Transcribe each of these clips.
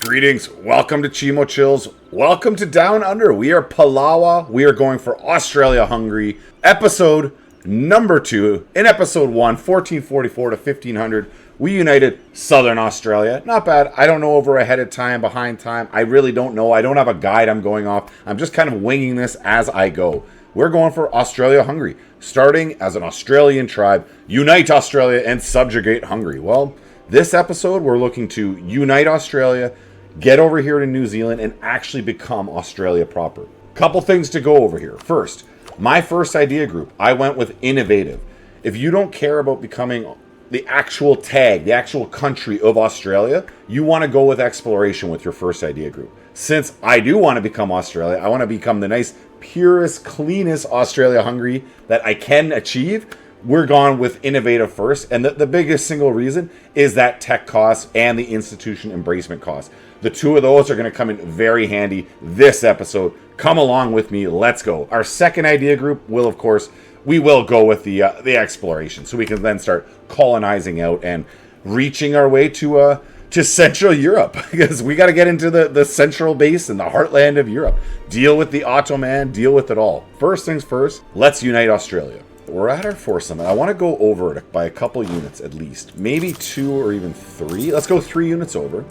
Greetings, welcome to Chimo Chills, welcome to Down Under. We are Palawa, we are going for Australia-Hungary, episode number 2. In episode 1, 1444 to 1500, we united Southern Australia. Not bad, I don't know over ahead of time, behind time, I really don't know, I don't have a guide I'm going off, I'm just kind of winging this as I go. We're going for Australia-Hungary, starting as an Australian tribe, unite Australia and subjugate Hungary. Well, this episode we're looking to unite Australia, get over here to New Zealand, and actually become Australia proper. Couple things to go over here. First, my first idea group, I went with innovative. If you don't care about becoming the actual tag, the actual country of Australia, you want to go with exploration with your first idea group. Since I do want to become Australia, I want to become the nice, purest, cleanest Australia-Hungary that I can achieve, we're gone with innovative first. And the biggest single reason is that tech cost and the institution embracement cost. The two of those are going to come in very handy this episode. Come along with me. Let's go. Our second idea group will, of course, we will go with the exploration. So we can then start colonizing out and reaching our way to Central Europe. Because we got to get into the central basin, the heartland of Europe. Deal with the Ottoman, deal with it all. First things first, let's unite Australia. We're at our force limit. I want to go over it by a couple units at least. Maybe 2 or even 3. Let's go 3 units over.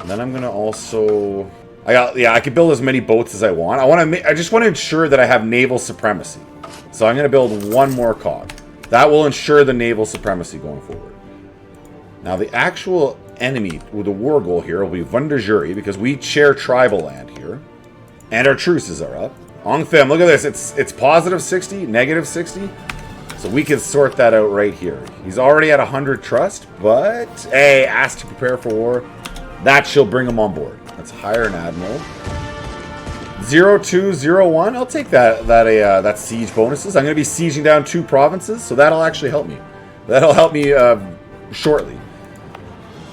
And then I'm going to also... I can build as many boats as I want. I just want to ensure that I have naval supremacy. So I'm going to build 1 more cog. That will ensure the naval supremacy going forward. Now the actual enemy with the war goal here will be Horde, because we share tribal land here. And our truces are up. Ongfem, look at this. It's positive 60, negative 60. So we can sort that out right here. He's already at 100 trust, but hey, asked to prepare for war. That shall bring him on board. Let's hire an admiral. 0201. I'll take that siege bonuses. I'm going to be sieging down 2 provinces, so that'll actually help me. That'll help me shortly.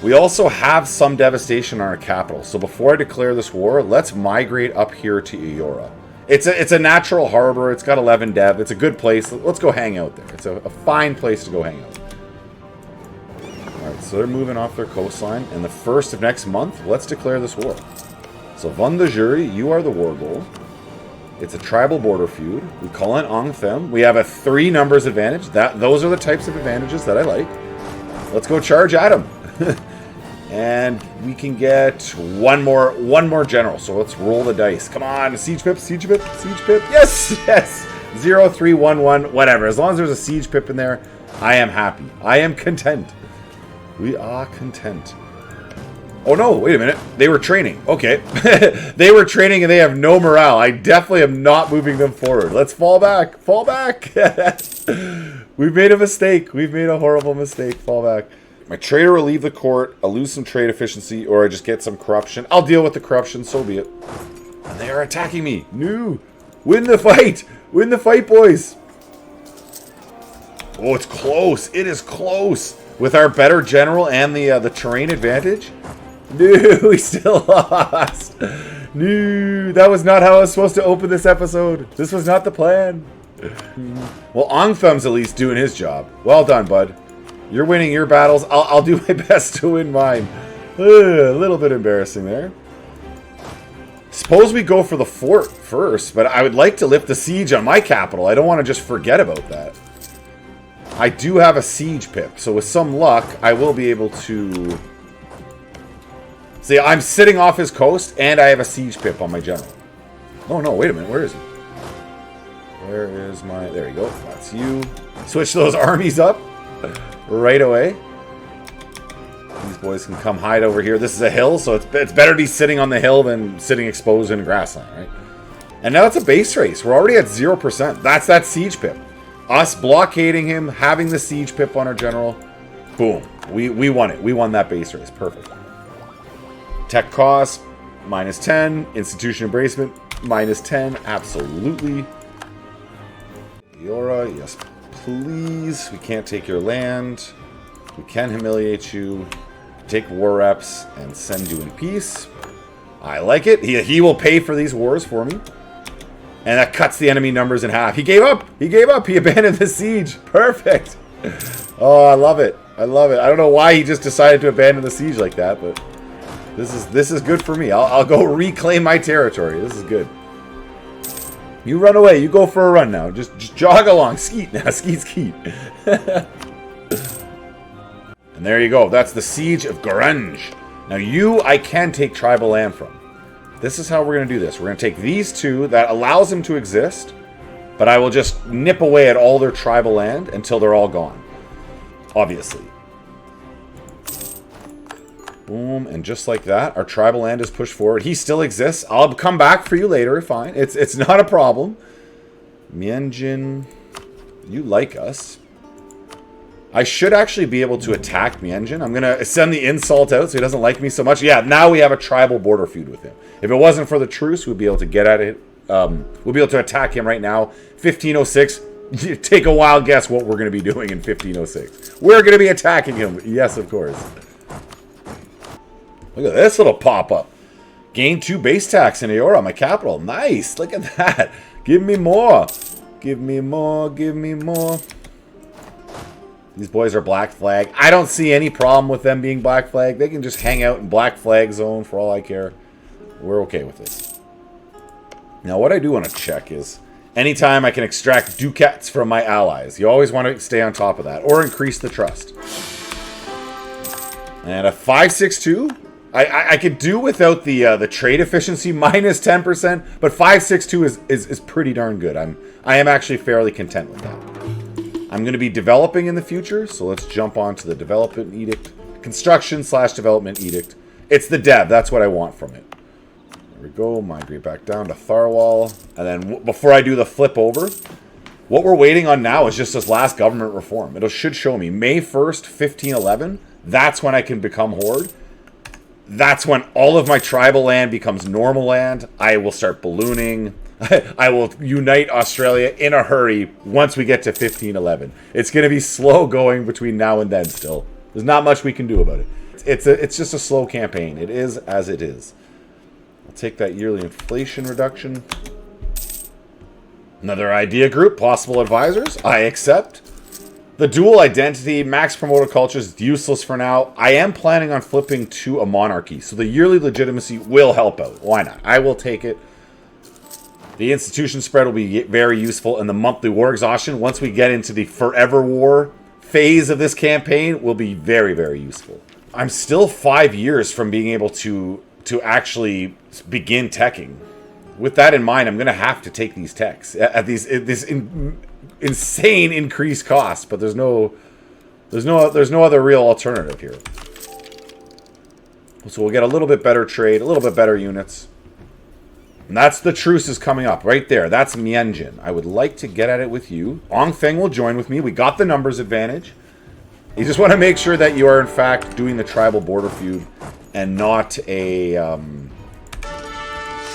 We also have some devastation on our capital. So before I declare this war, let's migrate up here to Eora. It's a natural harbor. It's got 11 dev. It's a good place. Let's go hang out there. It's a fine place to go hang out. Alright, so they're moving off their coastline. And the 1st of next month, let's declare this war. So Horde, you are the war goal. It's a tribal border feud. We call in Ongfem. We have a 3 numbers advantage. Those are the types of advantages that I like. Let's go charge at them. And we can get one more general. So let's roll the dice. Come on, siege pip, siege pip, siege pip. Yes, yes. 0311, whatever. As long as there's a siege pip in there, I am happy. I am content. We are content. Oh no, wait a minute. They were training. Okay. They were training and they have no morale. I definitely am not moving them forward. Let's fall back. Fall back. We've made a mistake. We've made a horrible mistake. Fall back. My trader will leave the court, I'll lose some trade efficiency, or I just get some corruption. I'll deal with the corruption, so be it. And they are attacking me. No! Win the fight! Win the fight, boys! Oh, it's close. It is close. With our better general and the terrain advantage. No, we still lost. No, that was not how I was supposed to open this episode. This was not the plan. Well, Ongfem's at least doing his job. Well done, bud. You're winning your battles. I'll do my best to win mine. A little bit embarrassing there. Suppose we go for the fort first, but I would like to lift the siege on my capital. I don't want to just forget about that. I do have a siege pip, so with some luck, I will be able to... See, I'm sitting off his coast, and I have a siege pip on my general. Oh no, wait a minute. Where is he? Where is my... There you go. That's you. Switch those armies up. Right away. These boys can come hide over here. This is a hill, so it's better to be sitting on the hill than sitting exposed in grassland, right? And now it's a base race. We're already at 0%. That's that siege pip. Us blockading him, having the siege pip on our general. Boom. We won it. We won that base race. Perfect. Tech cost, -10. Institution embracement, -10. Absolutely. Eora, yes, please. We can't take your land. We can humiliate you. Take war reps and send you in peace. I like it. He will pay for these wars for me. And that cuts the enemy numbers in half. He gave up. He gave up. He abandoned the siege. Perfect. Oh, I love it. I love it. I don't know why he just decided to abandon the siege like that, but This is good for me. I'll go reclaim my territory. This is good. You run away. You go for a run now. Just jog along. Skeet now. Skeet. And there you go. That's the Siege of Grunge. Now you, I can take tribal land from. This is how we're going to do this. We're going to take these two. That allows them to exist. But I will just nip away at all their tribal land until they're all gone. Obviously. Boom, and just like that, our tribal land is pushed forward. He still exists. I'll come back for you later, fine. It's not a problem. Mienjin, you like us. I should actually be able to attack Mienjin. I'm going to send the insult out so he doesn't like me so much. Yeah, now we have a tribal border feud with him. If it wasn't for the truce, we'd be able to get at it. We'll be able to attack him right now. 1506. Take a wild guess what we're going to be doing in 1506. We're going to be attacking him. Yes, of course. Look at this little pop-up. Gain 2 base tax in Aora, my capital. Nice. Look at that. Give me more. Give me more. Give me more. These boys are black flag. I don't see any problem with them being black flag. They can just hang out in black flag zone for all I care. We're okay with this. Now, what I do want to check is anytime I can extract ducats from my allies. You always want to stay on top of that or increase the trust. And a 562. I could do without the trade efficiency minus 10%, but 562 is pretty darn good. I am actually fairly content with that. I'm going to be developing in the future, so let's jump on to the development edict. Construction/development edict. It's the dev. That's what I want from it. There we go. Migrate back down to Tharwal. And then before I do the flip over, what we're waiting on now is just this last government reform. It should show me May 1st, 1511. That's when I can become Horde. That's when all of my tribal land becomes normal land. I will start ballooning. I will unite Australia in a hurry once we get to 1511. It's going to be slow going between now and then still. There's not much we can do about it. It's just a slow campaign. It is as it is. I'll take that yearly inflation reduction. Another idea group, possible advisors. I accept. The dual identity, max promoted culture is useless for now. I am planning on flipping to a monarchy, so the yearly legitimacy will help out. Why not? I will take it. The institution spread will be very useful, and the monthly war exhaustion, once we get into the forever war phase of this campaign, will be very, very useful. I'm still 5 years from being able to actually begin teching. With that in mind, I'm going to have to take these techs at this insane increased cost, but there's no other real alternative here. So we'll get a little bit better trade, a little bit better units. And that's the truce is coming up right there. That's Mienjin. I would like to get at it with you. Ong Feng will join with me. We got the numbers advantage. You just want to make sure that you are in fact doing the tribal border feud and not a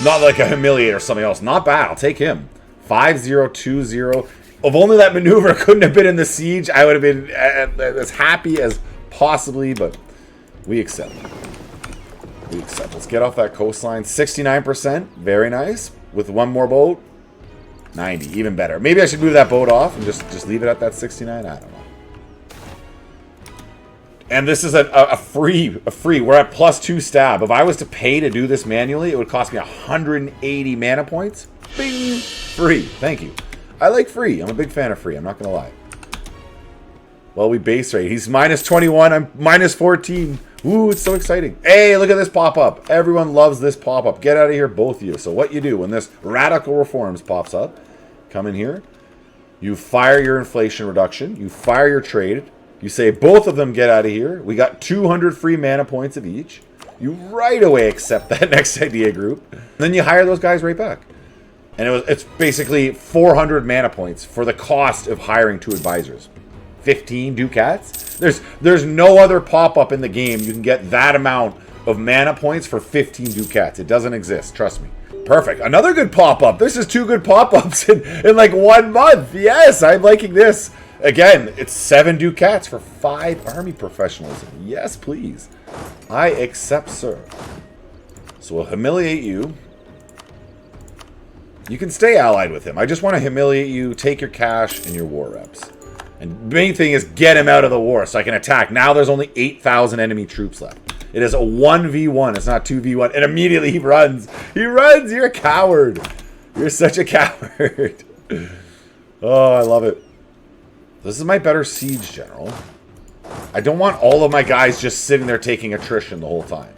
not like a humiliate or something else. Not bad. I'll take him. 5020. If only that maneuver couldn't have been in the siege, I would have been as happy as possibly, but we accept. We accept. Let's get off that coastline. 69%. Very nice. With one more boat. 90. Even better. Maybe I should move that boat off and just leave it at that 69. I don't know. And this is a free. We're at +2 stab. If I was to pay to do this manually, it would cost me 180 mana points. Bing! Free. Thank you. I like free. I'm a big fan of free. I'm not going to lie. Well, we base rate. He's -21. I'm -14. Ooh, it's so exciting. Hey, look at this pop-up. Everyone loves this pop-up. Get out of here, both of you. So what you do when this radical reforms pops up, come in here. You fire your inflation reduction. You fire your trade. You say both of them get out of here. We got 200 free mana points of each. You right away accept that next idea group. Then you hire those guys right back. And it's basically 400 mana points for the cost of hiring 2 advisors. 15 ducats. There's no other pop-up in the game you can get that amount of mana points for 15 ducats. It doesn't exist, trust me. Perfect. Another good pop-up. This is 2 good pop-ups in like 1 month. Yes, I'm liking this. Again, it's 7 ducats for 5 army professionalism. Yes, please. I accept, sir. So we'll humiliate you. You can stay allied with him. I just want to humiliate you, take your cash, and your war reps. And the main thing is get him out of the war so I can attack. Now there's only 8,000 enemy troops left. It is a 1v1. It's not 2v1. And immediately he runs. He runs. You're a coward. You're such a coward. Oh, I love it. This is my better siege general. I don't want all of my guys just sitting there taking attrition the whole time.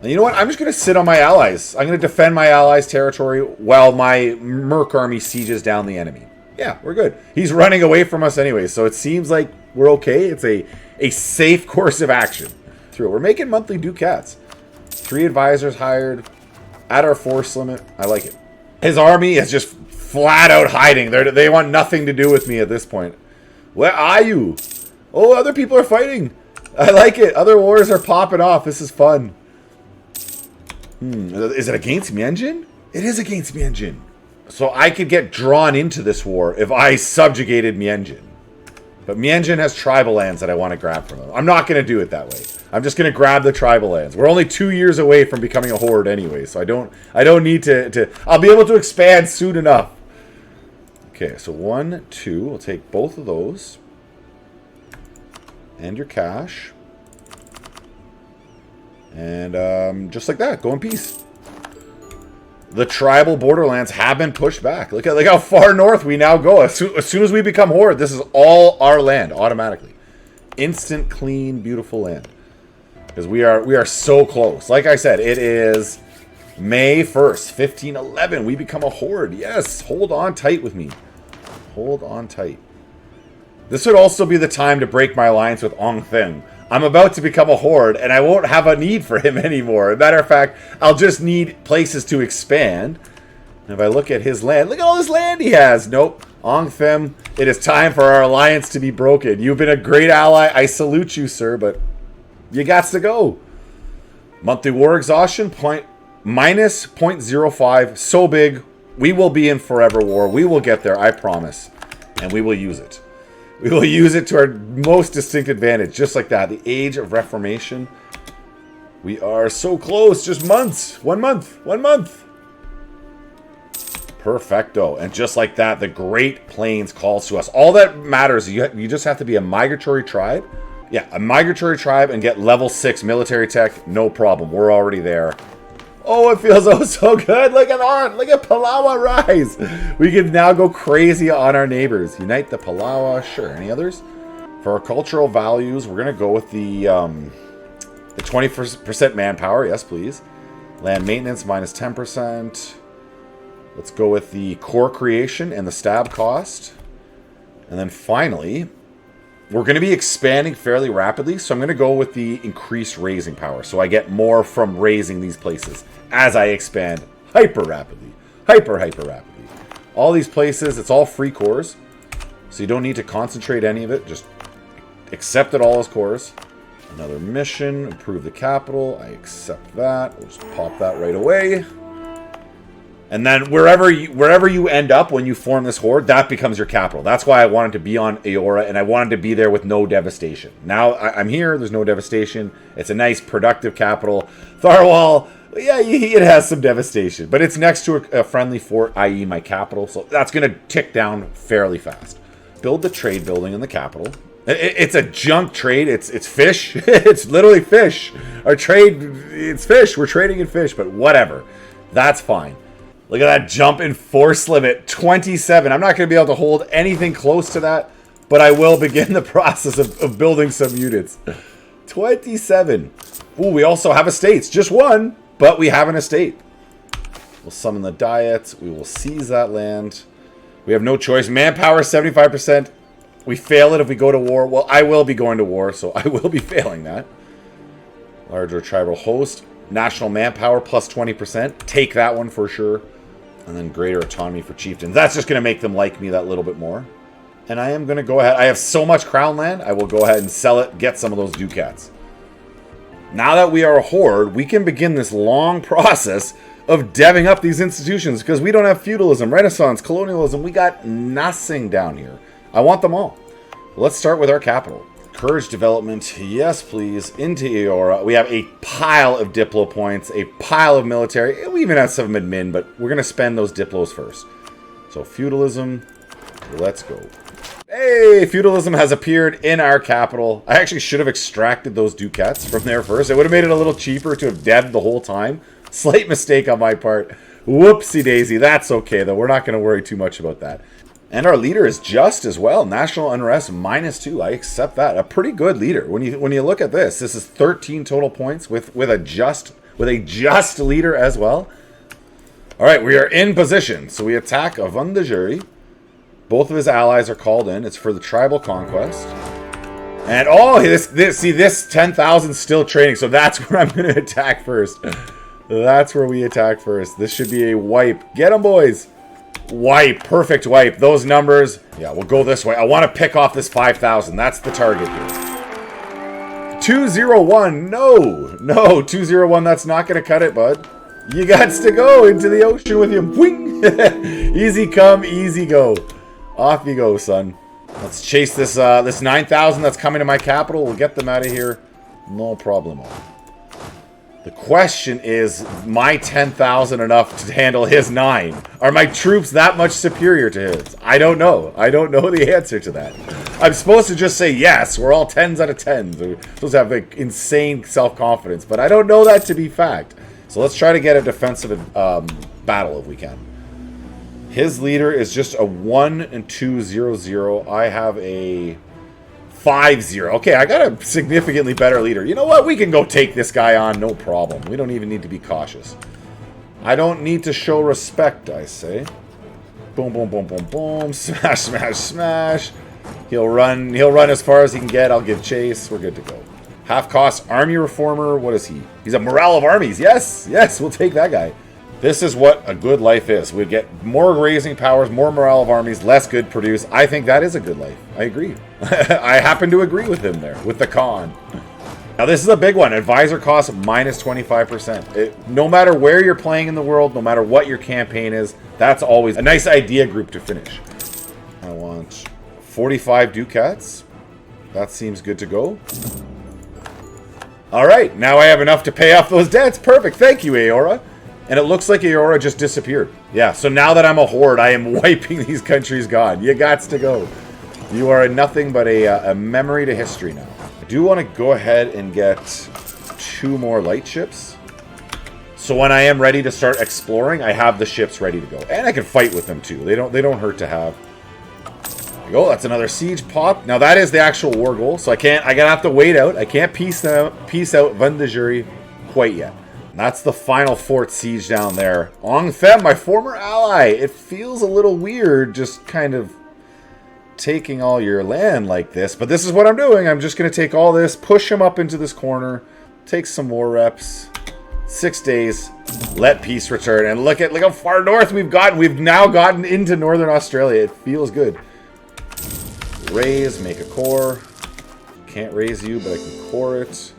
And you know what? I'm just going to sit on my allies. I'm going to defend my allies' territory while my merc army sieges down the enemy. Yeah, we're good. He's running away from us anyway, so it seems like we're okay. It's a safe course of action. We're making monthly ducats. 3 advisors hired. At our force limit. I like it. His army is just flat out hiding. They want nothing to do with me at this point. Where are you? Oh, other people are fighting. I like it. Other wars are popping off. This is fun. Is it against Mienjin? It is against Mienjin. So I could get drawn into this war if I subjugated Mienjin. But Mienjin has tribal lands that I want to grab from them. I'm not going to do it that way. I'm just going to grab the tribal lands. We're only 2 years away from becoming a horde anyway, so I don't need to I'll be able to expand soon enough. Okay, so 1, 2, we'll take both of those. And your cash. And just like that, go in peace. The tribal borderlands have been pushed back. Look how far north we now go. As soon as we become horde, this is all our land automatically. Instant, clean, beautiful land. Because we are so close. Like I said, it is May 1st, 1511. We become a horde. Yes, hold on tight with me. Hold on tight. This would also be the time to break my alliance with Ong Thim. I'm about to become a horde, and I won't have a need for him anymore. As a matter of fact, I'll just need places to expand. And if I look at his land, look at all this land he has. Nope. Ong Thim, it is time for our alliance to be broken. You've been a great ally. I salute you, sir, but you got to go. Monthly war exhaustion, minus 0.05. So big, we will be in forever war. We will get there, I promise. And we will use it. We will use it to our most distinct advantage, just like that. The age of reformation. We are so close. Just months. 1 month. 1 month. Perfecto. And just like that, the Great Plains calls to us. All that matters, you just have to be a migratory tribe. Yeah, a migratory tribe and get level 6 military tech. No problem. We're already there. Oh, it feels oh so good. Look at that. Look at Palawa rise. We can now go crazy on our neighbors. Unite the Palawa. Sure. Any others? For our cultural values, we're going to go with the 20% manpower. Yes, please. Land maintenance minus 10%. Let's go with the core creation and the stab cost. And then finally, we're going to be expanding fairly rapidly, so I'm going to go with the increased raising power, so I get more from raising these places as I expand hyper rapidly. Hyper rapidly. All these places, it's all free cores, so you don't need to concentrate any of it. Just accept it all as cores. Another mission, improve the capital. I accept that. We'll just pop that right away. And then wherever you end up when you form this horde, that becomes your capital. That's why I wanted to be on Eora, and I wanted to be there with no devastation. Now I'm here. There's no devastation. It's a nice, productive capital. Tharwal, yeah, it has some devastation, but it's next to a friendly fort, i.e. my capital, so that's going to tick down fairly fast. Build the trade building in the capital. It's a junk trade. It's fish. It's literally fish. Our trade, it's fish. We're trading in fish, but whatever. That's fine. Look at that jump in force limit, 27. I'm not going to be able to hold anything close to that, but I will begin the process of building some units. 27. Ooh, we also have estates. Just one, but we have an estate. We'll summon the Diet. We will seize that land. We have no choice. Manpower, 75%. We fail it if we go to war. Well, I will be going to war, so I will be failing that. Larger tribal host. National manpower, plus 20%. Take that one for sure. And then greater autonomy for chieftains. That's just going to make them like me that little bit more. And I am going to go ahead. I have so much crown land, I will go ahead and sell it, get some of those ducats. Now that we are a horde, we can begin this long process of deving up these institutions because we don't have feudalism, renaissance, colonialism. We got nothing down here. I want them all. Let's start with our capital. Courage development, yes please, into Eora. We have a pile of Diplo points, a pile of military. We even have some admin, but we're going to spend those Diplos first. So feudalism, let's go. Hey, feudalism has appeared in our capital. I actually should have extracted those ducats from there first. It would have made it a little cheaper to have dead the whole time. Slight mistake on my part. Whoopsie daisy. That's okay, though. We're not going to worry too much about that. And our leader is just as well. National unrest -2. I accept that. A pretty good leader. When you look at this is 13 total points with a just leader as well. All right, we are in position. So we attack Avundajuri. Both of his allies are called in. It's for the tribal conquest. And oh, this 10,000 still training. So that's where I'm going to attack first. That's where we attack first. This should be a wipe. Get them, boys. Wipe. Perfect wipe. Those numbers. Yeah, we'll go this way. I want to pick off this 5,000. That's the target here. 201. No, 201. That's not going to cut it, bud. You got to go into the ocean with him. Wing. Easy come, easy go. Off you go, son. Let's chase this 9,000 that's coming to my capital. We'll get them out of here. No problemo. The question is, my 10,000 enough to handle his 9? Are my troops that much superior to his? I don't know. I don't know the answer to that. I'm supposed to just say yes. We're all 10s out of 10s. We're supposed to have like insane self-confidence, but I don't know that to be fact. So let's try to get a defensive battle if we can. His leader is just a 1 and 2 0 0. I have a 5 0. Okay, I got a significantly better leader. You know what? We can go take this guy on, no problem. We don't even need to be cautious. I don't need to show respect, I say. Boom, boom, boom, boom, boom. Smash, smash, smash. He'll run as far as he can get. I'll give chase. We're good to go. Half cost army reformer. What is he? He's a morale of armies. Yes, we'll take that guy. This is what a good life is. We get more raising powers, more morale of armies, less good produce. I think that is a good life. I agree. I happen to agree with him there, with the con. Now this is a big one. Advisor cost -25%. No matter where you're playing in the world, no matter what your campaign is, that's always a nice idea group to finish. I want 45 ducats. That seems good to go. All right, now I have enough to pay off those debts. Perfect. Thank you, Aora. And it looks like Aora just disappeared. Yeah, so now that I'm a horde, I am wiping these countries gone. You gots to go. You are nothing but a memory to history now. I do want to go ahead and get 2 more light ships. So when I am ready to start exploring, I have the ships ready to go. And I can fight with them too. They don't hurt to have. There you go, that's another siege pop. Now that is the actual war goal, so I gotta have to wait out. I can't peace out Vandajuri quite yet. That's the final fort siege down there. Ong Them, my former ally. It feels a little weird just kind of taking all your land like this. But this is what I'm doing. I'm just going to take all this, push him up into this corner, take some more reps. 6 days, let peace return. And look how far north we've gotten. We've now gotten into northern Australia. It feels good. Raise, make a core. Can't raise you, but I can core it.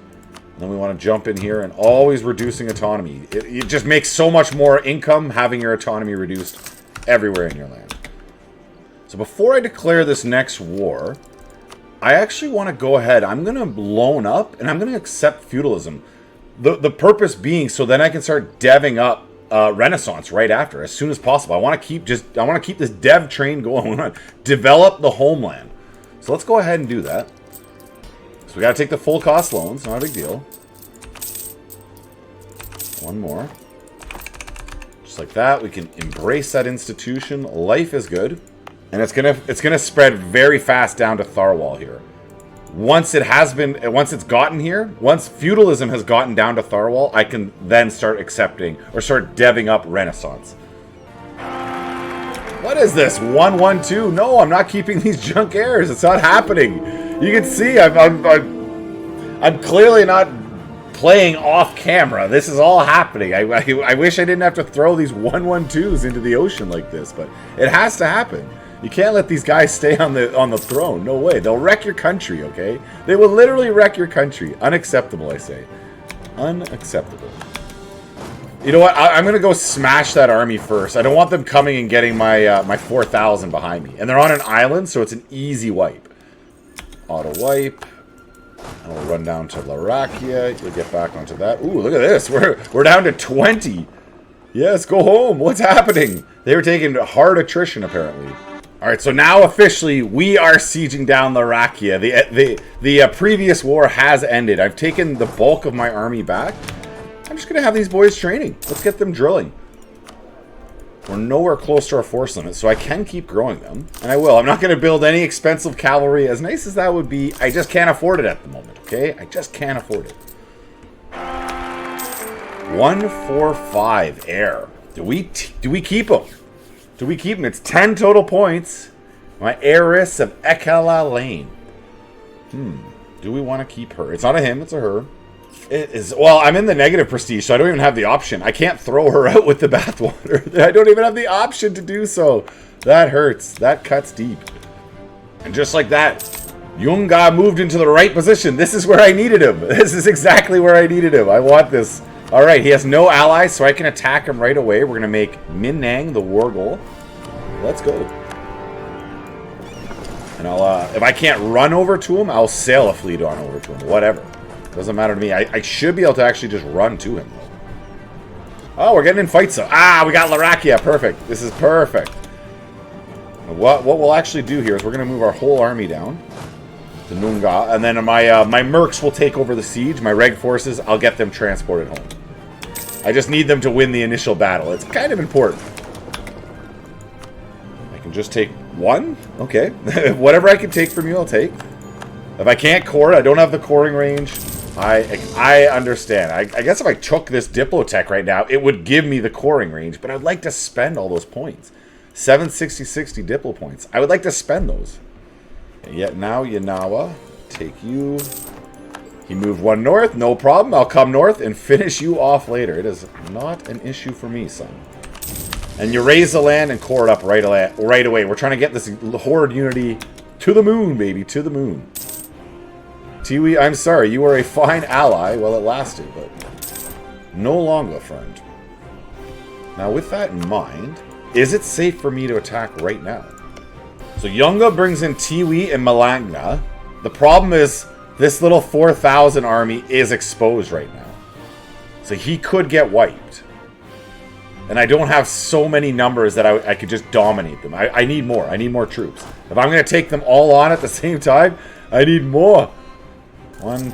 Then we want to jump in here and always reducing autonomy. It just makes so much more income having your autonomy reduced everywhere in your land. So before I declare this next war, I actually want to go ahead. I'm going to loan up and I'm going to accept feudalism. The purpose being so then I can start deving up Renaissance right after as soon as possible. I want to keep this dev train going on. Develop the homeland. So let's go ahead and do that. So we got to take the full cost loans, not a big deal. 1 more. Just like that, we can embrace that institution. Life is good. And it's gonna spread very fast down to Tharwal here. Once it's gotten here, once feudalism has gotten down to Tharwal, I can then start accepting or start deving up Renaissance. What is this? 112? No, I'm not keeping these junk heirs. It's not happening. You can see I'm clearly not playing off camera. This is all happening. I wish I didn't have to throw these 112s into the ocean like this, but it has to happen. You can't let these guys stay on the throne. No way. They'll wreck your country, okay? They will literally wreck your country. Unacceptable, I say. Unacceptable. You know what? I'm going to go smash that army first. I don't want them coming and getting my 4,000 behind me. And they're on an island, so it's an easy wipe. Auto wipe. And we'll run down to Larakia. You'll get back onto that. Ooh, look at this. We're down to 20. Yes, go home. What's happening? They were taking hard attrition, apparently. All right, so now officially we are sieging down Larakia. The previous war has ended. I've taken the bulk of my army back. I'm just going to have these boys training. Let's get them drilling. We're nowhere close to our force limit, so I can keep growing them. And I will. I'm not going to build any expensive cavalry. As nice as that would be, I just can't afford it at the moment, okay? I just can't afford it. 145 air. Do we keep them? Do we keep them? It's 10 total points. My heiress of Ekala Lane. Do we want to keep her? It's not a him, it's a her. It is, well, I'm in the negative prestige, so I don't even have the option. I can't throw her out with the bathwater. I don't even have the option to do so. That hurts. That cuts deep. And just like that, Yunga moved into the right position. This is where I needed him. This is exactly where I needed him. I want this. All right, he has no allies, so I can attack him right away. We're going to make Minang the war goal. Let's go. And I'll, if I can't run over to him, I'll sail a fleet on over to him. Whatever. Doesn't matter to me. I should be able to actually just run to him, though. Oh, we're getting in fights, though. Ah, we got Larakia. Perfect. This is perfect. What we'll actually do here is we're going to move our whole army down to Nunga, and then my mercs will take over the siege. My reg forces, I'll get them transported home. I just need them to win the initial battle. It's kind of important. I can just take one? Okay. Whatever I can take from you, I'll take. If I can't core, I don't have the coring range. I understand. I guess if I took this Diplotech right now, it would give me the coring range, but I'd like to spend all those points. 760 Diplo points. I would like to spend those. And yet now Yanawa, take you. He moved one north, no problem. I'll come north and finish you off later. It is not an issue for me, son. And you raise the land and core it up right away. We're trying to get this Horde Unity to the moon, baby, to the moon. Tiwi, I'm sorry, you were a fine ally while it lasted, but no longer, friend. Now, with that in mind, is it safe for me to attack right now? So Yunga brings in Tiwi and Malanga. The problem is this little 4,000 army is exposed right now. So he could get wiped. And I don't have so many numbers that I could just dominate them. I need more. I need more troops. If I'm going to take them all on at the same time, I need more. 1,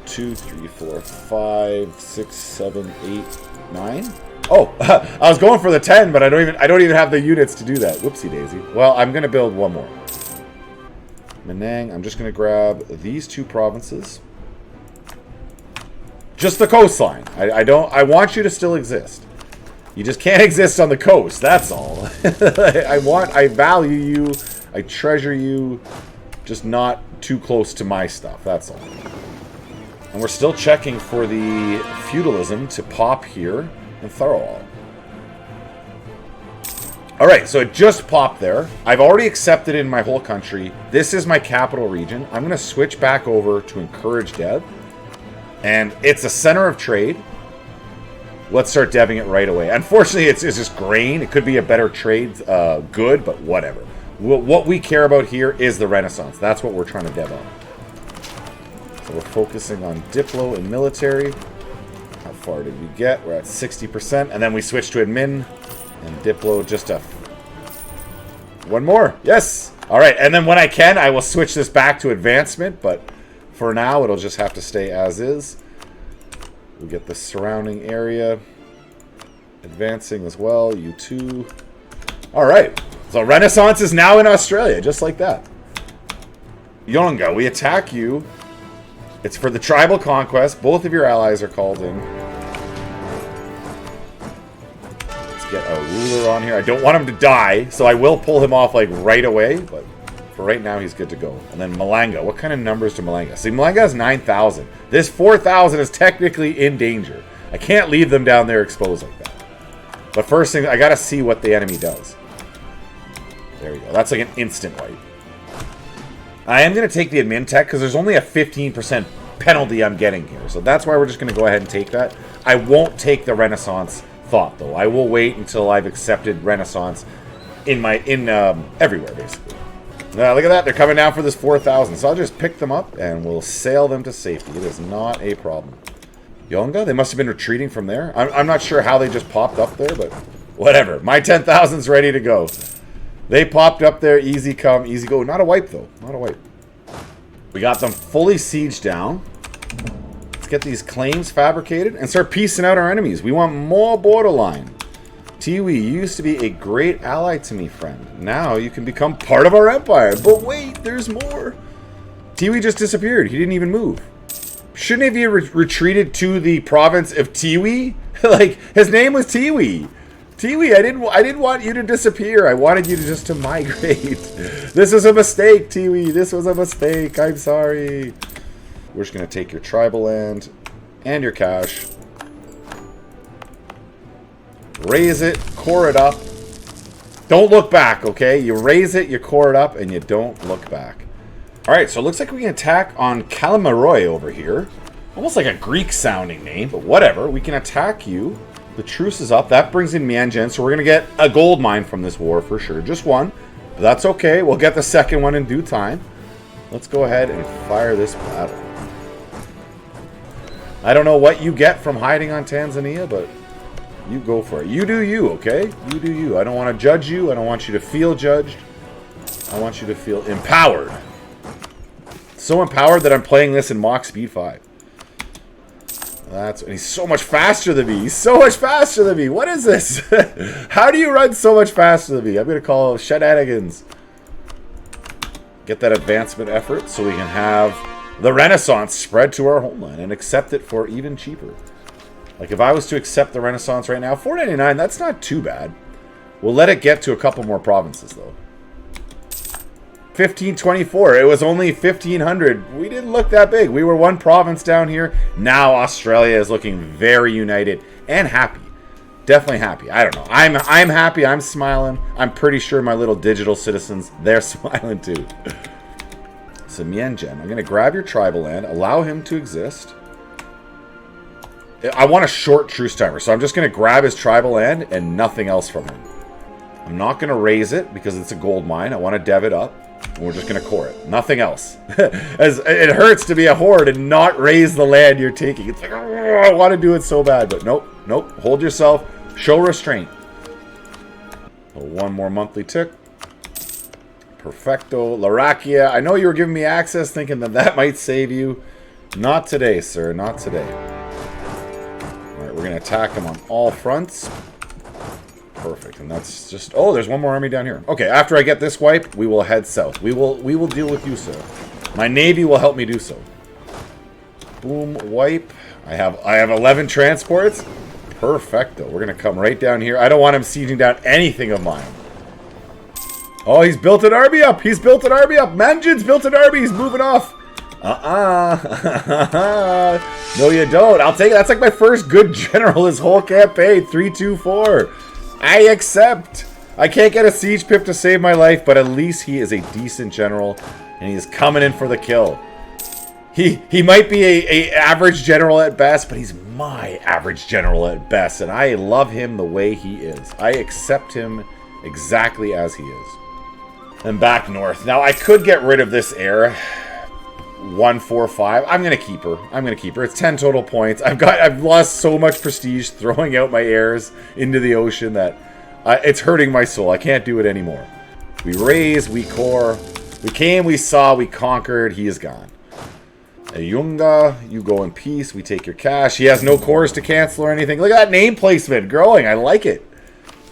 2, 3, 4, 5, 6, 7, 8, 9. Oh, I was going for the 10, but I don't even have the units to do that. Whoopsie daisy. Well, I'm gonna build one more. Minang, I'm just gonna grab these two provinces. Just the coastline. I want you to still exist. You just can't exist on the coast, that's all. I value you, I treasure you, just not too close to my stuff, that's all. And we're still checking for the feudalism to pop here in Tharawal. Alright, so it just popped there. I've already accepted it in my whole country. This is my capital region. I'm going to switch back over to encourage dev. And it's a center of trade. Let's start deving it right away. Unfortunately, it's just grain. It could be a better trade good, but whatever. What we care about here is the Renaissance. That's what we're trying to dev on. So we're focusing on Diplo and military. How far did we get? We're at 60%. And then we switch to admin. And Diplo just a... One more. Yes! Alright, and then when I can, I will switch this back to advancement. But for now, it'll just have to stay as is. We get the surrounding area. Advancing as well. You too. Alright. So Renaissance is now in Australia, just like that. Yonga, we attack you. It's for the tribal conquest. Both of your allies are called in. Let's get a ruler on here. I don't want him to die, so I will pull him off like right away. But for right now, he's good to go. And then Malanga. What kind of numbers do Malanga? See, Malanga has 9,000. This 4,000 is technically in danger. I can't leave them down there exposed like that. But first thing, I gotta see what the enemy does. There we go. That's like an instant wipe. I am going to take the admin tech because there's only a 15% penalty I'm getting here. So that's why we're just going to go ahead and take that. I won't take the Renaissance thought, though. I will wait until I've accepted Renaissance everywhere, basically. Now, look at that. They're coming down for this 4,000. So I'll just pick them up and we'll sail them to safety. It is not a problem. Yonga? They must have been retreating from there. I'm not sure how they just popped up there, but whatever. My 10,000's ready to go. They popped up there. Easy come, easy go. Not a wipe, though. Not a wipe. We got them fully sieged down. Let's get these claims fabricated and start piecing out our enemies. We want more borderline. Tiwi, you used to be a great ally to me, friend. Now you can become part of our empire. But wait, there's more. Tiwi just disappeared. He didn't even move. Shouldn't he have retreated to the province of Tiwi? Like, his name was Tiwi. Tiwi, I didn't want you to disappear. I wanted you to just to migrate. This was a mistake, Tiwi. This was a mistake. I'm sorry. We're just going to take your tribal land and your cash. Raise it, core it up. Don't look back, okay? You raise it, you core it up, and you don't look back. Alright, so it looks like we can attack on Kalamaroi over here. Almost like a Greek-sounding name, but whatever. We can attack you. The truce is up. That brings in Mianjin, so we're going to get a gold mine from this war for sure. Just one, but that's okay. We'll get the second one in due time. Let's go ahead and fire this battle. I don't know what you get from hiding on Tanzania, but you go for it. You do you, okay? You do you. I don't want to judge you. I don't want you to feel judged. I want you to feel empowered. So empowered that I'm playing this in Mach Speed 5. And he's so much faster than me. He's so much faster than me. What is this? How do you run so much faster than me? I'm going to call shenanigans. Get that advancement effort so we can have the Renaissance spread to our homeland and accept it for even cheaper. Like, if I was to accept the Renaissance right now, $4.99, that's not too bad. We'll let it get to a couple more provinces, though. 1524. It was only 1,500. We didn't look that big. We were one province down here. Now Australia is looking very united and happy. Definitely happy. I don't know. I'm happy. I'm smiling. I'm pretty sure my little digital citizens, they're smiling too. So Mianjin, I'm going to grab your tribal land, allow him to exist. I want a short truce timer, so I'm just going to grab his tribal land and nothing else from him. I'm not going to raise it because it's a gold mine. I want to dev it up, and we're just going to core it. Nothing else. As it hurts to be a horde and not raise the land you're taking. It's like, oh, I want to do it so bad, but nope, nope. Hold yourself. Show restraint. One more monthly tick. Perfecto. Larakia. I know you were giving me access thinking that that might save you. Not today, sir. Not today. Alright, we're going to attack him on all fronts. Perfect. And that's just... Oh, there's one more army down here. Okay, after I get this wipe, we will head south. We will deal with you, sir. My navy will help me do so. Boom, wipe. I have 11 transports. Perfecto. We're going to come right down here. I don't want him sieging down anything of mine. Oh, he's built an army up. He's built an army up. Manjin's built an army. He's moving off. No, you don't. I'll take it. That's like my first good general this whole campaign. 3-2-4. I accept. I can't get a siege pip to save my life, but at least he is a decent general, and he's coming in for the kill. He might be a average general at best, but he's my average general at best, and I love him the way he is. I accept him exactly as he is. And back north. Now, I could get rid of this heir. 145. I'm gonna keep her. I'm gonna keep her. It's 10 total points. I've lost so much prestige throwing out my heirs into the ocean that it's hurting my soul. I can't do it anymore. We raise, we core, we came, we saw, we conquered. He is gone. Ayunga, you go in peace. We take your cash. He has no cores to cancel or anything. Look at that name placement growing. I like it.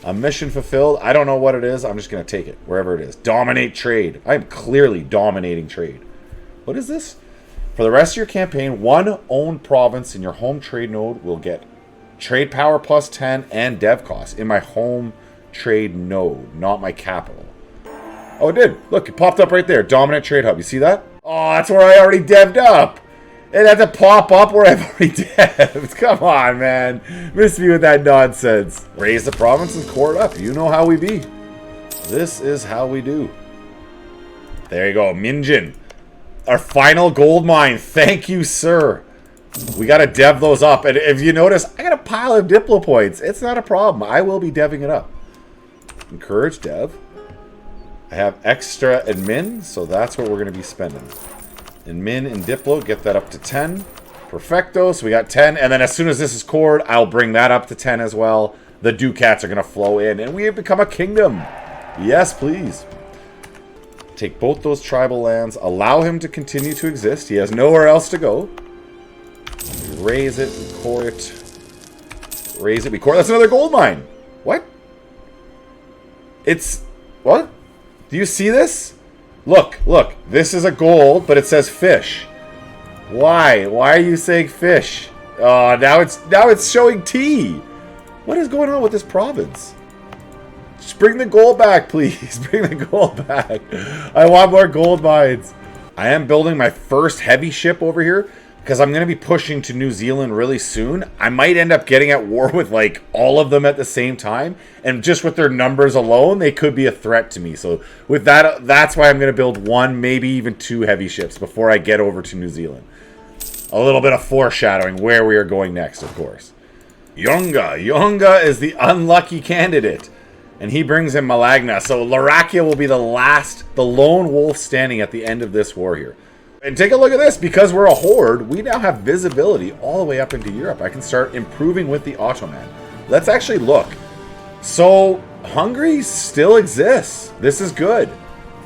A mission fulfilled. I don't know what it is. I'm just gonna take it wherever it is. Dominate trade. I'm clearly dominating trade. What is this? For the rest of your campaign, one owned province in your home trade node will get trade power plus 10 and dev costs in my home trade node, not my capital. Oh, it did. Look, it popped up right there. Dominant trade hub. You see that? Oh, that's where I already devved up. It had to pop up where I've already devved. Come on, man. Miss me with that nonsense. Raise the province and core it up. You know how we be. This is how we do. There you go. Minjin. Our final gold mine. Thank you, sir. We got to dev those up. And if you notice, I got a pile of Diplo points. It's not a problem. I will be deving it up. Encourage dev. I have extra admin, so that's what we're going to be spending. Admin and Diplo, get that up to 10. Perfecto. So we got 10. And then as soon as this is cored, I'll bring that up to 10 as well. The ducats are going to flow in. And we have become a kingdom. Yes, please. Take both those tribal lands. Allow him to continue to exist. He has nowhere else to go. Raise it. We core it. Raise it. We core. That's another gold mine. What? It's... What? Do you see this? Look, look. This is a gold, but it says fish. Why? Why are you saying fish? Oh, now it's showing tea. What is going on with this province? Just bring the gold back, please. Bring the gold back. I want more gold mines. I am building my first heavy ship over here because I'm going to be pushing to New Zealand really soon. I might end up getting at war with like all of them at the same time. And just with their numbers alone, they could be a threat to me. So with that, that's why I'm going to build one, maybe even two heavy ships before I get over to New Zealand. A little bit of foreshadowing where we are going next, of course. Yonga. Yonga is the unlucky candidate. And he brings in Malagna. So Larakia will be the lone wolf standing at the end of this war here. And take a look at this. Because we're a horde, we now have visibility all the way up into Europe. I can start improving with the Ottoman. Let's actually look. So Hungary still exists. This is good.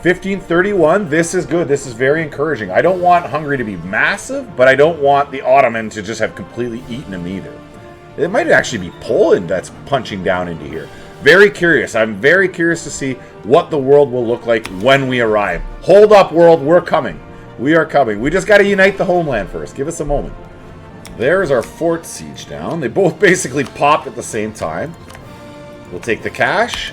1531, this is good. This is very encouraging. I don't want Hungary to be massive, but I don't want the Ottoman to just have completely eaten them either. It might actually be Poland that's punching down into here. Very curious. I'm very curious to see what the world will look like when we arrive. Hold up, world. We're coming. We are coming. We just got to unite the homeland first. Give us a moment. There's our fort siege down. They both basically popped at the same time. We'll take the cash.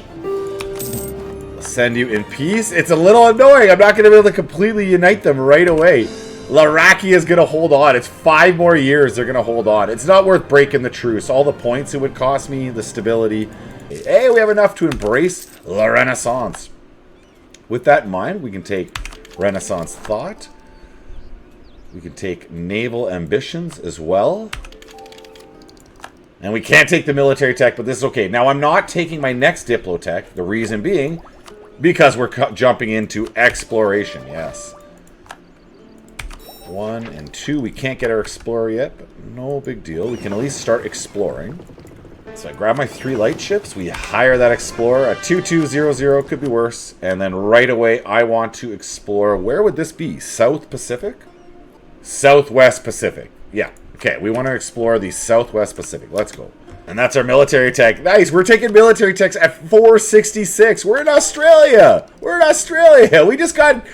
Send you in peace. It's a little annoying. I'm not going to be able to completely unite them right away. Larakia is going to hold on. It's 5 more years they're going to hold on. It's not worth breaking the truce. All the points it would cost me, the stability. Hey, we have enough to embrace La Renaissance. With that in mind, we can take Renaissance thought. We can take naval ambitions as well. And we can't take the military tech, but this is okay. Now, I'm not taking my next Diplotech. The reason being, because we're jumping into exploration, yes. 1 and 2. We can't get our explorer yet, but no big deal. We can at least start exploring. So I grab my 3 light ships. We hire that explorer. A 2200 could be worse. And then right away, I want to explore. Where would this be? South Pacific? Southwest Pacific. Yeah. Okay, we want to explore the Southwest Pacific. Let's go. And that's our military tech. Nice, we're taking military techs at 466. We're in Australia. We're in Australia. We just got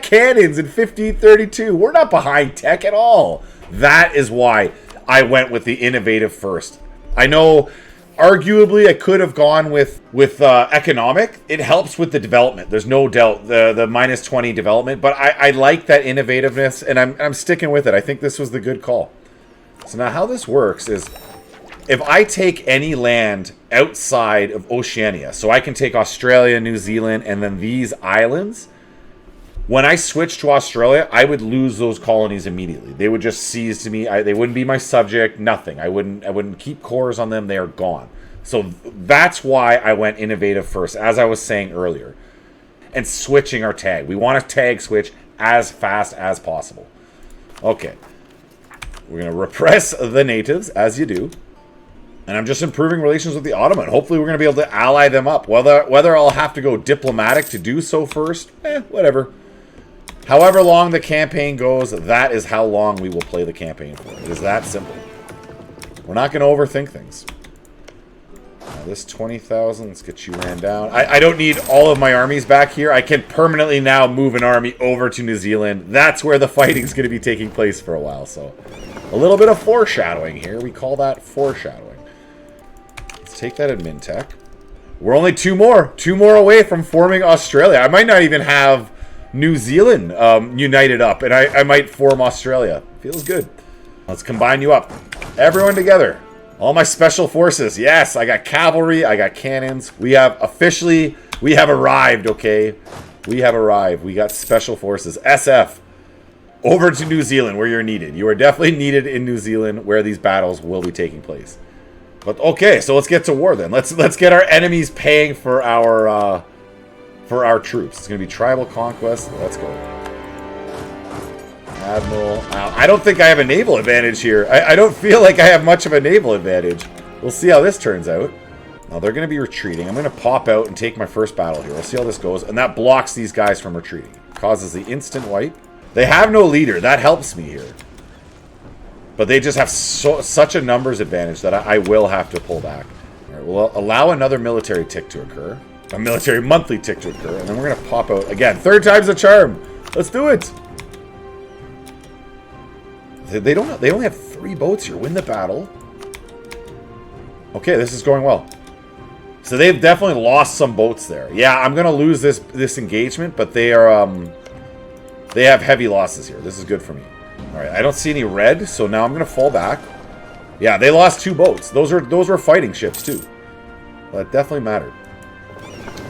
cannons in 1532. We're not behind tech at all. That is why I went with the innovative first. I know, arguably, I could have gone with economic. It helps with the development. There's no doubt the minus 20 development, but I like that innovativeness, and I'm sticking with it. I think this was the good call. So now how this works is, if I take any land outside of Oceania, so I can take Australia, New Zealand, and then these islands, when I switch to Australia, I would lose those colonies immediately. They would just seize to me. They wouldn't be my subject, nothing. I wouldn't keep cores on them. They are gone. So that's why I went innovative first, as I was saying earlier. And switching our tag. We want to tag switch as fast as possible. Okay. We're going to repress the natives, as you do. And I'm just improving relations with the Ottoman. Hopefully we're going to be able to ally them up. Whether I'll have to go diplomatic to do so first, whatever. However long the campaign goes, that is how long we will play the campaign for. It is that simple. We're not going to overthink things. Now this 20,000, let's get you ran down. I don't need all of my armies back here. I can permanently now move an army over to New Zealand. That's where the fighting is going to be taking place for a while. So a little bit of foreshadowing here. We call that foreshadowing. Take that admin tech. We're only 2 more away from forming Australia. I might not even have New Zealand united up, and I might form Australia. Feels good. Let's combine you up. Everyone together. All my special forces. Yes, I got cavalry. I got cannons. We have arrived, okay? We have arrived. We got special forces. SF. Over to New Zealand where you're needed. You are definitely needed in New Zealand where these battles will be taking place. But okay, so let's get to war then. Let's get our enemies paying for our troops. It's gonna be tribal conquest. Let's go. Admiral. I don't think I have a naval advantage here. I don't feel like I have much of a naval advantage. We'll see how this turns out. Now they're going to be retreating. I'm going to pop out and take my first battle here. We'll see how this goes. And that blocks these guys from retreating. Causes the instant wipe. They have no leader. That helps me here. But they just have such a numbers advantage that I will have to pull back. All right, we'll allow another military tick to occur. A military monthly tick to occur. And then we're going to pop out again. Third time's the charm. Let's do it. They only have 3 boats here. Win the battle. Okay, this is going well. So they've definitely lost some boats there. Yeah, I'm going to lose this engagement, but they are they have heavy losses here. This is good for me. All right, I don't see any red, so now I'm going to fall back. Yeah, they lost 2 boats. Those were fighting ships too. Well, that definitely mattered.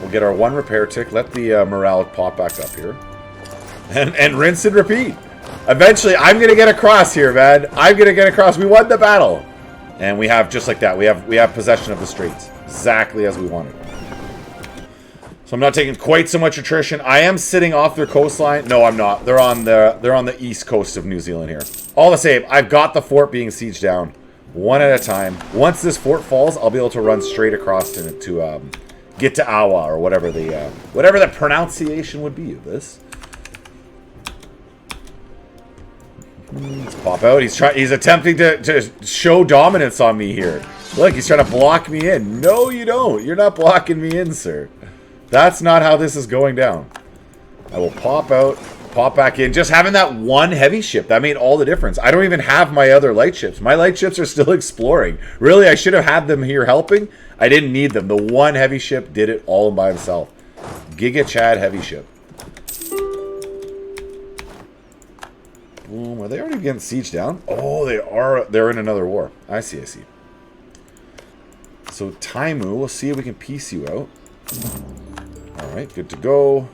We'll get our 1 repair tick. Let the morale pop back up here. And rinse and repeat. Eventually, I'm going to get across here, man. I'm going to get across. We won the battle. And we have, just like that, we have possession of the straits. Exactly as we wanted. So I'm not taking quite so much attrition. I am sitting off their coastline. No, I'm not. They're on the east coast of New Zealand here. All the same, I've got the fort being sieged down. One at a time. Once this fort falls, I'll be able to run straight across to get to Awa, or whatever the pronunciation would be of this. Let's pop out. He's attempting to show dominance on me here. Look, he's trying to block me in. No, you don't. You're not blocking me in, sir. That's not how this is going down. I will pop out, pop back in. Just having that 1 heavy ship, that made all the difference. I don't even have my other light ships. My light ships are still exploring. Really, I should have had them here helping. I didn't need them. The 1 heavy ship did it all by himself. Giga Chad heavy ship. Boom. Are they already getting sieged down? Oh, they are. They're in another war. I see, I see. So, Taimu, we'll see if we can piece you out. Alright, good to go.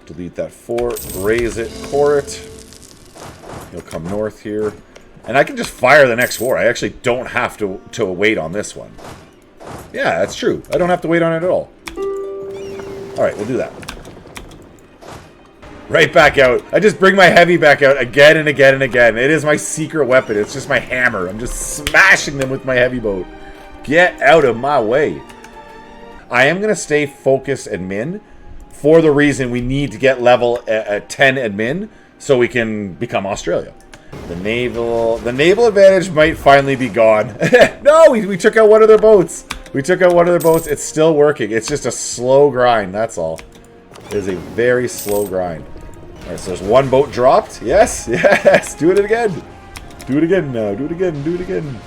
Delete that fort. Raise it. Core it. He'll come north here. And I can just fire the next war. I actually don't have to wait on this one. Yeah, that's true. I don't have to wait on it at all. Alright, we'll do that. Right back out. I just bring my heavy back out again and again and again. It is my secret weapon. It's just my hammer. I'm just smashing them with my heavy boat. Get out of my way. I am going to stay focused admin for the reason we need to get level 10 admin so we can become Australia. The naval advantage might finally be gone. No, we took out one of their boats. We took out one of their boats. It's still working. It's just a slow grind. That's all. It is a very slow grind. All right, so there's 1 boat dropped. Yes, yes. Do it again. Do it again now. Do it again. Do it again.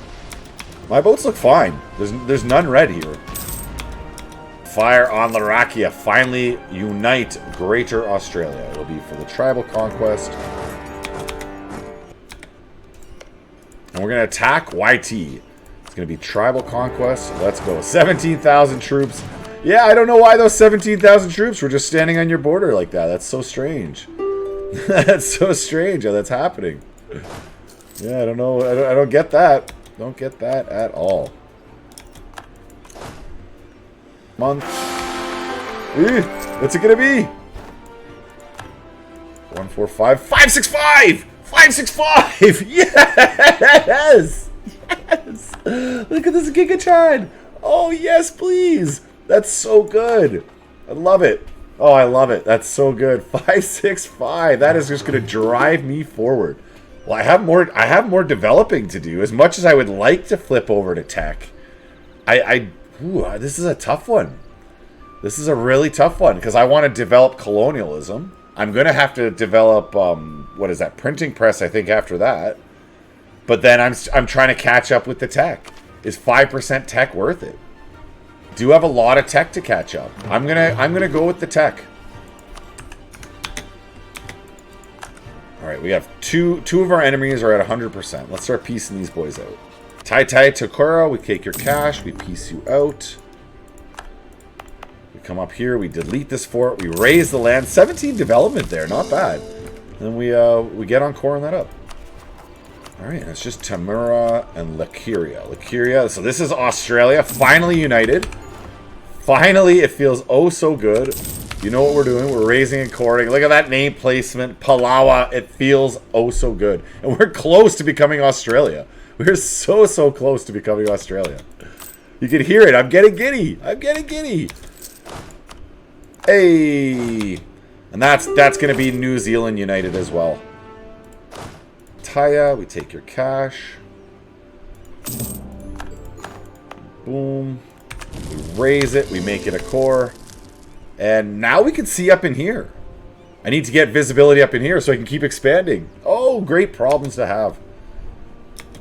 My boats look fine. There's none red here. Fire on Larakia. Finally unite Greater Australia. It'll be for the tribal conquest. And we're going to attack YT. It's going to be tribal conquest. Let's go. 17,000 troops. Yeah, I don't know why those 17,000 troops were just standing on your border like that. That's so strange. That's so strange how that's happening. Yeah, I don't know. I don't get that. Don't get that at all. Month. What's it gonna be? 145 565 565. Yes. Yes. Look at this Giga Chad. Oh yes, please. That's so good. I love it. Oh, I love it. That's so good. 565. That is just gonna drive me forward. Well, I have more developing to do. As much as I would like to flip over to tech, this is a tough one. This is a really tough one because I want to develop colonialism. I'm going to have to develop what is that, printing press? I think after that. But then I'm trying to catch up with the tech. Is 5% tech worth it? Do have a lot of tech to catch up. I'm gonna go with the tech. All right, we have two of our enemies are at 100%. Let's start piecing these boys out. Tai Takura, we take your cash, we piece you out. We come up here, we delete this fort, we raise the land. 17 development there, not bad. Then we get on coring that up. All right, it's just Tamura and Likuria. So this is Australia, finally united. Finally, it feels oh so good. You know what we're doing? We're raising and coring. Look at that name placement, Palawa. It feels oh so good. And we're close to becoming Australia. We're so close to becoming Australia. You can hear it. I'm getting giddy. I'm getting giddy. Hey. And that's going to be New Zealand United as well. Taya, we take your cash. Boom. We raise it. We make it a core. And now we can see up in here. I need to get visibility up in here so I can keep expanding. Oh, great problems to have.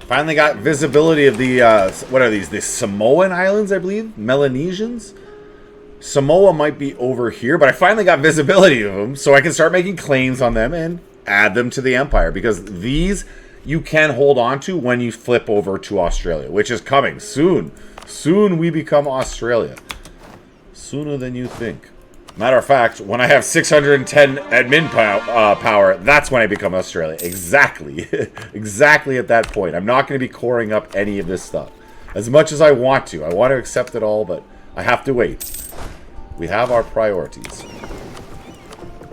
Finally got visibility of the, what are these? The Samoan Islands, I believe? Melanesians? Samoa might be over here, but I finally got visibility of them, so I can start making claims on them and add them to the empire, because these you can hold on to when you flip over to Australia, which is coming soon. Soon we become Australia. Sooner than you think. Matter of fact, when I have 610 admin power, that's when I become Australia. Exactly. Exactly at that point. I'm not going to be coring up any of this stuff. As much as I want to. I want to accept it all, but I have to wait. We have our priorities.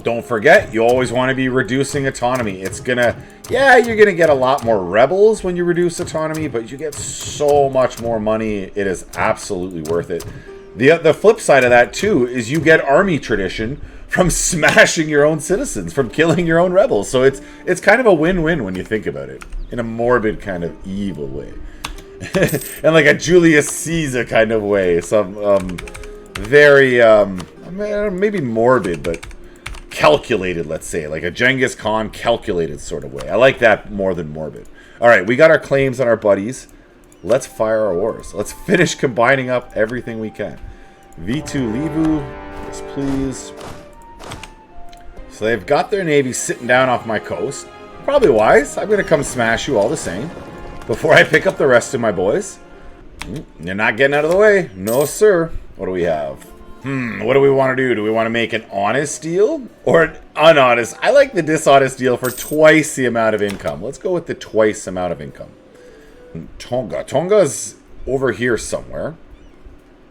Don't forget, you always want to be reducing autonomy. It's gonna... Yeah, you're gonna get a lot more rebels when you reduce autonomy, but you get so much more money. It is absolutely worth it. The flip side of that, too, is you get army tradition from smashing your own citizens, from killing your own rebels. So it's kind of a win-win when you think about it. In a morbid kind of evil way. And like a Julius Caesar kind of way. Some... very, maybe morbid, but calculated, let's say. Like a Genghis Khan calculated sort of way. I like that more than morbid. Alright, we got our claims on our buddies. Let's fire our wars. Let's finish combining up everything we can. V2 Livu. Yes, please. So they've got their navy sitting down off my coast. Probably wise. I'm going to come smash you all the same. Before I pick up the rest of my boys. You're not getting out of the way. No, sir. What do we have? What do we want to do? Do we want to make an honest deal or an unhonest? I like the dishonest deal for twice the amount of income. Let's go with the twice amount of income. Tonga. Tonga's over here somewhere.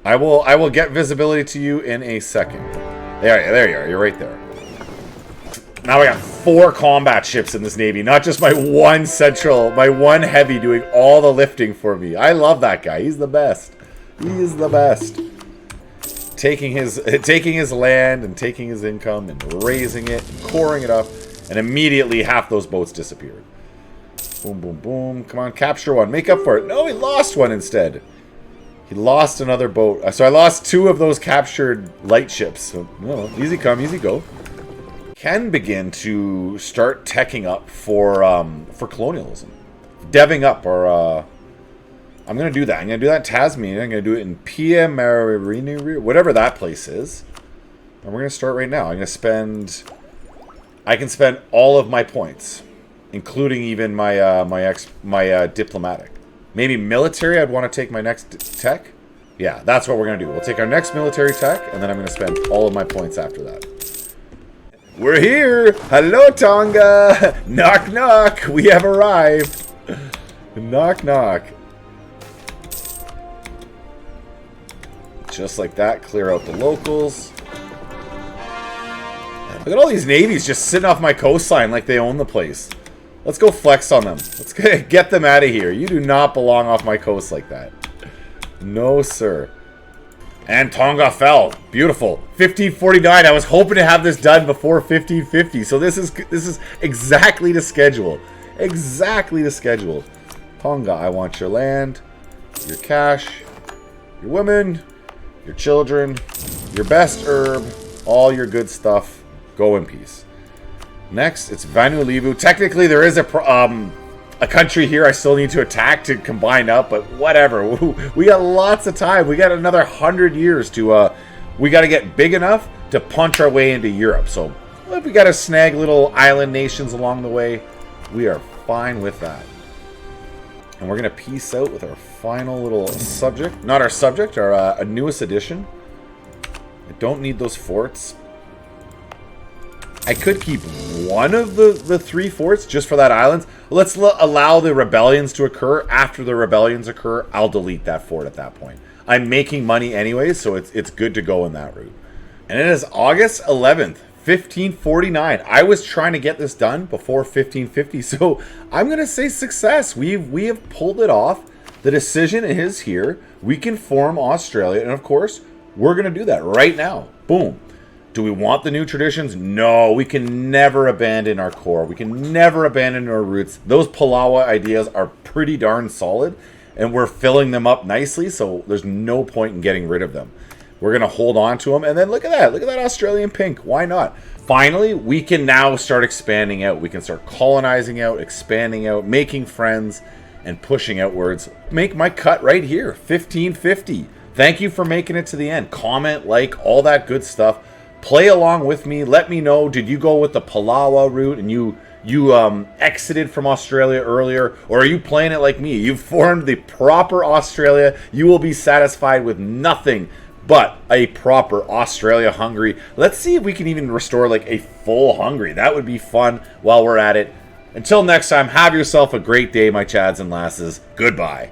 I will get visibility to you in a second. There you are. You're right there. Now I got 4 combat ships in this navy, not just my one central, my one heavy doing all the lifting for me. I love that guy. He's the best. He is the best. Taking his land and taking his income and raising it and coring it up, and immediately half those boats disappeared. Boom, boom, boom. Come on, capture one. Make up for it. No, he lost one instead. He lost another boat. So I lost 2 of those captured light ships. So, no, easy come, easy go. Can begin to start teching up for colonialism. Deving up, or... I'm going to do that. I'm going to do that in Tasmania. I'm going to do it in Pia Marini, whatever that place is. And we're going to start right now. I'm going to spend... I can spend all of my points, including even my diplomatic. Maybe military, I'd want to take my next tech. Yeah, that's what we're going to do. We'll take our next military tech, and then I'm going to spend all of my points after that. We're here! Hello, Tonga! Knock, knock! We have arrived! Knock, knock. Just like that, clear out the locals. Look at all these navies just sitting off my coastline like they own the place. Let's go flex on them. Let's get them out of here. You do not belong off my coast like that. No, sir. And Tonga fell. Beautiful. 1549. I was hoping to have this done before 1550. So this is exactly the schedule. Exactly the schedule. Tonga, I want your land, your cash, your women, your children, your best herb, all your good stuff. Go in peace. Next, it's Vanuatu. Technically, there is a country here I still need to attack to combine up, but whatever. We got lots of time. We got another 100 years to... we got to get big enough to punch our way into Europe. So if we got to snag little island nations along the way, we are fine with that. And we're going to peace out with our final little subject. Not our subject, our newest addition. I don't need those forts. I could keep one of the 3 forts just for that island. Let's allow the rebellions to occur. After the rebellions occur, I'll delete that fort at that point. I'm making money anyway, so it's good to go in that route. And it is August 11th, 1549. I was trying to get this done before 1550, so I'm going to say success. We have pulled it off. The decision is here. We can form Australia, and of course, we're going to do that right now. Boom. Do we want the new traditions? No, we can never abandon our core. We can never abandon our roots. Those Palawa ideas are pretty darn solid, and we're filling them up nicely, so there's no point in getting rid of them. We're going to hold on to them, and then look at that. Look at that Australian pink. Why not? Finally, we can now start expanding out. We can start colonizing out, expanding out, making friends, and pushing outwards. Make my cut right here, 1550. Thank you for making it to the end. Comment, like, all that good stuff. Play along with me. Let me know, did you go with the Palawa route and you exited from Australia earlier, or are you playing it like me? You've formed the proper Australia. You will be satisfied with nothing but a proper Australia-Hungary. Let's see if we can even restore like a full Hungary. That would be fun while we're at it. Until next time, have yourself a great day, my chads and lasses. Goodbye.